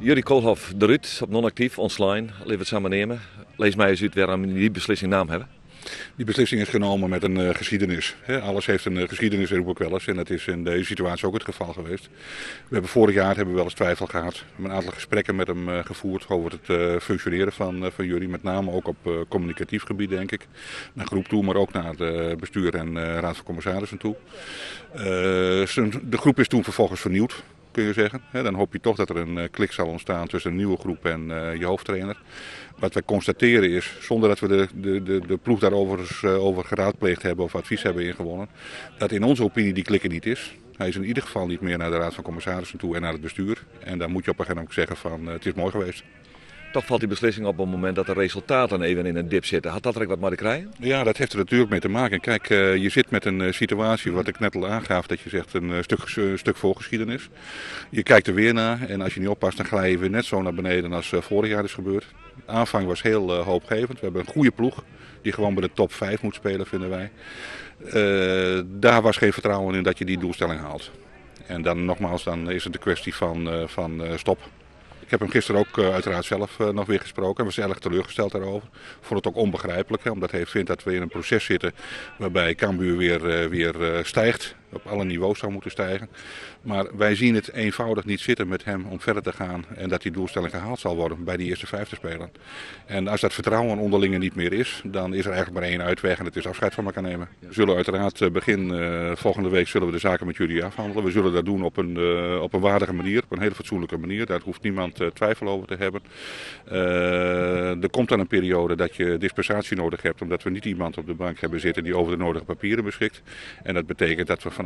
Jullie Koolhof eruit, op non-actief, online, leven het samen nemen. Lees mij eens uit waarom die beslissing naam hebben. Die beslissing is genomen met een geschiedenis. Alles heeft een geschiedenis, roep ik wel eens. En dat is in deze situatie ook het geval geweest. Vorig jaar wel eens twijfel gehad. We hebben een aantal gesprekken met hem gevoerd over het functioneren van jullie. Met name ook op communicatief gebied, denk ik. Naar groep toe, maar ook naar het bestuur en raad van commissarissen toe. De groep is toen vervolgens vernieuwd, kun je zeggen. Dan hoop je toch dat er een klik zal ontstaan tussen een nieuwe groep en je hoofdtrainer. Wat wij constateren is, zonder dat we de ploeg daarover over geraadpleegd hebben of advies hebben ingewonnen, dat in onze opinie die klik er niet is. Hij is in ieder geval niet meer naar de raad van commissarissen toe en naar het bestuur. En dan moet je op een gegeven moment zeggen van het is mooi geweest. Toch valt die beslissing op het moment dat de resultaten even in een dip zitten. Had dat er wat maar te krijgen? Ja, dat heeft er natuurlijk mee te maken. Kijk, je zit met een situatie, wat ik net al aangaf, dat je zegt een stuk voorgeschiedenis. Je kijkt er weer naar en als je niet oppast, dan glij je weer net zo naar beneden als vorig jaar is gebeurd. De aanvang was heel hoopgevend. We hebben een goede ploeg die gewoon bij de top 5 moet spelen, vinden wij. Daar was geen vertrouwen in dat je die doelstelling haalt. En dan nogmaals, dan is het de kwestie van stop. Ik heb hem gisteren ook uiteraard zelf nog weer gesproken en was erg teleurgesteld daarover. Ik vond het ook onbegrijpelijk, omdat hij vindt dat we in een proces zitten waarbij Cambuur weer stijgt. Op alle niveaus zou moeten stijgen. Maar wij zien het eenvoudig niet zitten met hem om verder te gaan en dat die doelstelling gehaald zal worden bij die eerste 5 te spelen. En als dat vertrouwen onderlinge niet meer is, dan is er eigenlijk maar één uitweg en dat is afscheid van elkaar nemen. We zullen uiteraard begin volgende week zullen we de zaken met jullie afhandelen. We zullen dat doen op een waardige manier, op een hele fatsoenlijke manier. Daar hoeft niemand twijfel over te hebben. Er komt dan een periode dat je dispensatie nodig hebt, omdat we niet iemand op de bank hebben zitten die over de nodige papieren beschikt. En dat betekent dat we vanaf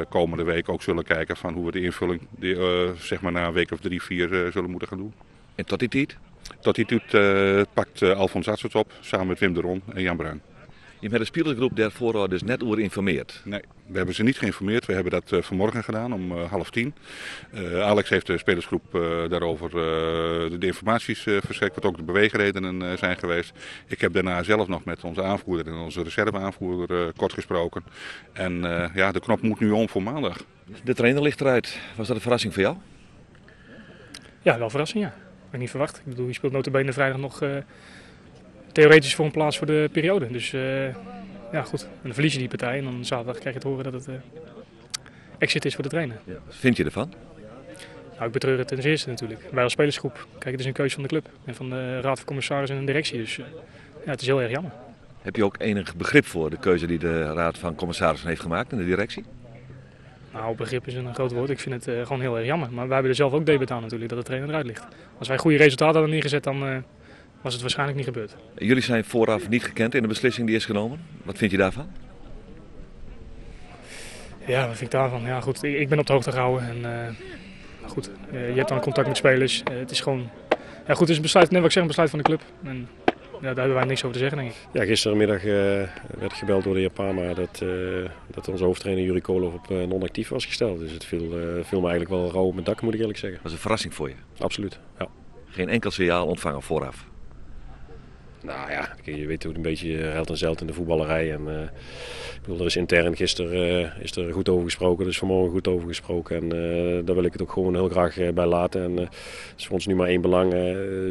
komende week ook zullen kijken van hoe we de invulling zeg maar na een week of 3, 4 zullen moeten gaan doen. En tot die tijd? Tot die tijd pakt Alfons Arts op, samen met Wim de Ron en Jan Bruin. Je hebt de spelersgroep daarvoor dus net over geïnformeerd? Nee, we hebben ze niet geïnformeerd. We hebben dat vanmorgen gedaan om 9:30. Alex heeft de spelersgroep daarover de informaties verstrekt, wat ook de beweegredenen zijn geweest. Ik heb daarna zelf nog met onze aanvoerder en onze reserveaanvoerder kort gesproken. En de knop moet nu om voor maandag. De trainer ligt eruit. Was dat een verrassing voor jou? Ja, wel een verrassing, ja. Ik had niet verwacht. Ik bedoel, je speelt nota bene vrijdag nog theoretisch voor een plaats voor de periode. Dus ja, goed. En dan verlies je die partij en dan zaterdag krijg je te horen dat het exit is voor de trainer. Ja. Wat vind je ervan? Nou, ik betreur het ten zeerste natuurlijk. Wij als spelersgroep. Kijk, het is een keuze van de club en van de raad van commissarissen en de directie. Dus ja, het is heel erg jammer. Heb je ook enig begrip voor de keuze die de raad van commissarissen heeft gemaakt en de directie? Nou, begrip is een groot woord. Ik vind het gewoon heel erg jammer. Maar wij hebben er zelf ook debet aan natuurlijk dat de trainer eruit ligt. Als wij goede resultaten hadden neergezet, dan was het waarschijnlijk niet gebeurd. Jullie zijn vooraf niet gekend in de beslissing die is genomen. Wat vind je daarvan? Ja, wat vind ik daarvan? Ja, goed, ik ben op de hoogte gehouden. En, goed, je hebt dan contact met spelers. Het is gewoon... Ja, goed, het is een besluit, net wat ik zeg, een besluit van de club. En, ja, daar hebben wij niks over te zeggen, denk ik. Ja, gisterenmiddag werd gebeld door de heer Parma dat onze hoofdtrainer Juri Koolhof op non-actief was gesteld. Dus het viel me eigenlijk wel rauw op mijn dak, moet ik eerlijk zeggen. Dat was een verrassing voor je? Absoluut, ja. Geen enkel signaal ontvangen vooraf? Nou ja, je weet hoe een beetje held en zeilt in de voetballerij. En, ik bedoel, er is intern gisteren is er goed over gesproken, er is vanmorgen goed over gesproken. En daar wil ik het ook gewoon heel graag bij laten. En het is voor ons nu maar één belang,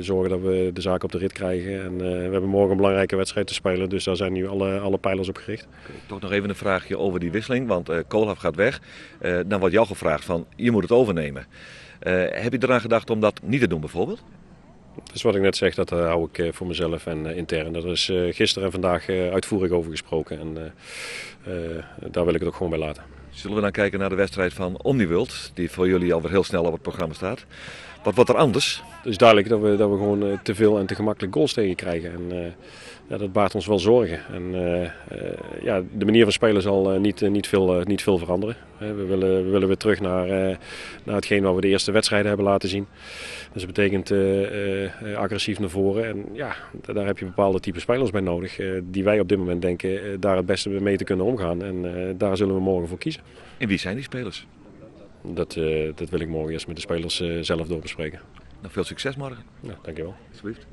zorgen dat we de zaak op de rit krijgen. En we hebben morgen een belangrijke wedstrijd te spelen, dus daar zijn nu alle pijlers op gericht. Toch nog even een vraagje over die wisseling, want Koolhof gaat weg. Dan wordt jou gevraagd van, je moet het overnemen. Heb je eraan gedacht om dat niet te doen bijvoorbeeld? Dus wat ik net zeg, dat hou ik voor mezelf en intern. Daar is gisteren en vandaag uitvoerig over gesproken. En daar wil ik het ook gewoon bij laten. Zullen we dan kijken naar de wedstrijd van Omniworld, die voor jullie alweer heel snel op het programma staat. Wat wordt er anders? Het is duidelijk dat we gewoon te veel en te gemakkelijk goals tegen krijgen. En dat baart ons wel zorgen. En de manier van spelen zal niet veel veranderen. We willen weer terug naar hetgeen wat we de eerste wedstrijden hebben laten zien. Dus dat betekent agressief naar voren. En ja, daar heb je bepaalde type spelers bij nodig. Die wij op dit moment denken daar het beste mee te kunnen omgaan. En daar zullen we morgen voor kiezen. En wie zijn die spelers? Dat wil ik morgen eerst met de spelers zelf doorbespreken. Nog veel succes morgen. Ja, dankjewel. Alsjeblieft.